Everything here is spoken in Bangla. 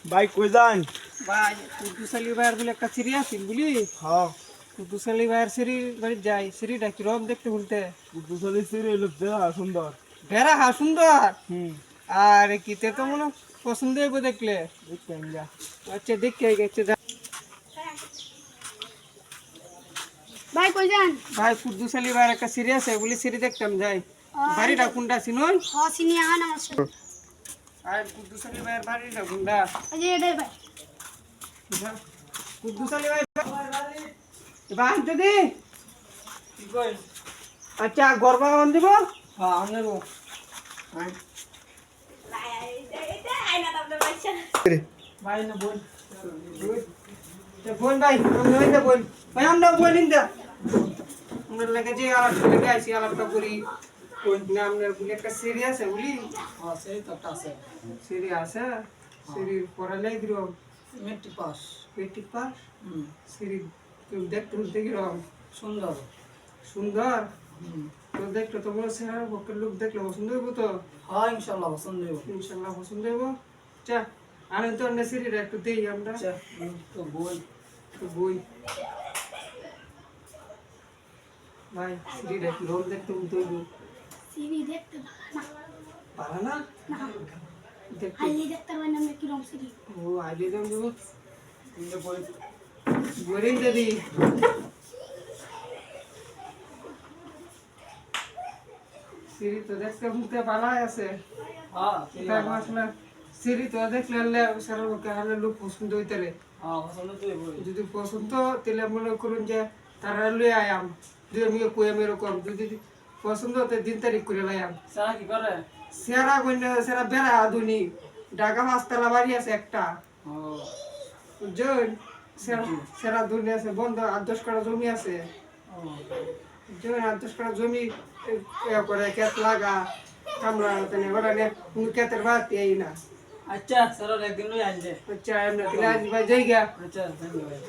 ভাই কই যান? ভাই কুদ্দুস আলী ভাইয়ের বলে একটা সিঁড়ি আছে বুঝলি? হ্যাঁ, কুদ্দুস আলী ভাইয়ের সিঁড়ির বাড়ি যাই, সিঁড়িটা কিরম দেখতে বলতে কুতুসালি সিরিয়াল লোকটা সুন্দর। বেড়া হা সুন্দর। হুম, আর কিতে তো মনে হয় পছন্দ হইব দেখলে। দেখতেন যা। আচ্ছা দেখে গেছে ভাই কই যান? ভাই কুদ্দুস আলী ভাইয়ের একটা সিঁড়ি আছে বলি সিঁড়ি দেখতাম যাই। বাড়িটা কোনটা চিনুন? চিনি আহান আমার সাথে। আর কুদ্দুস আলী ভাইয়ের বাড়িটা কোনটা? এই যে এটাই ভাই। কুদ্দুস আলী ভাই ভাই যদি কি কই? আচ্ছা গরবা আন দিব। হ্যাঁ, আমি নেব। ভাই না বোন বোন ভাই আমরা হইতে বোন ভাই আমরা বোন ইন্দা আমরা লাগে যে আলাপ লেগে আইছি আলাপটা করি কোন না আপনার বলে একটা সিরি আছে বলি হ্যাঁ, সেই তো একটা আছে। সিরি আছে সিরি পড়ালেই দিল মেট্রিক পাস। পেটি পাস হুম, সিরি তুমি দেখতে গেলাম সুন্দর। সুন্দর হুম, তো দেখলো তো বলো স্যার বকের লোক দেখলো পছন্দ হইব তো হ্যাঁ, ইনশাল্লাহ পছন্দ হইব। ইনশাল্লাহ পছন্দ হইব চা আনন্দ তো অন্য সিরিটা একটু দেই আমরা আচ্ছা, তো বই। তো বই ভাই সিরিটা একটু রোল দেখতে বলতে হইব চিনি দেখতে পারা না না। দেখতে আইলে দেখতে পারেন আমরা কিরম চিনি। ও আইলে দাম দেবো তিনটে বই। বইরেই দাদি সিরি তো দেখতে মুখতে পালাই আছে হ্যাঁ, তাই আসলে সিরি তো দেখলে আল্লাহ সারা লোকে হালে লোক পছন্দ হইতে রে হ্যাঁ, পছন্দ তো হইব। যদি পছন্দ তাহলে মনে করুন যে তারা লই আয়াম যদি আমি কই আমি এরকম যদি পছন্দ হতে দিন তারিখ করে লাইয়াম সারা কি করে? সেরা কইনা সেরা বেড়া আধুনিক ঢাকা পাঁচতলা বাড়ি আছে একটা ও, বুঝছেন সেরা সেরা দুনিয়া আছে বন্ধ ৮-১০ কাঠা জমি আছে ও, বুঝছেন ৮-১০ কাঠা জমি করে ক্ষেত লাগা কামড়া তেনে ওরা নিয়ে কোনো ক্ষেতের বাড়তি এই না আচ্ছা, স্যার একদিন লই আনছে। আচ্ছা এমনি তাহলে আজ ভাই যাই গা আচ্ছা, ধন্যবাদ।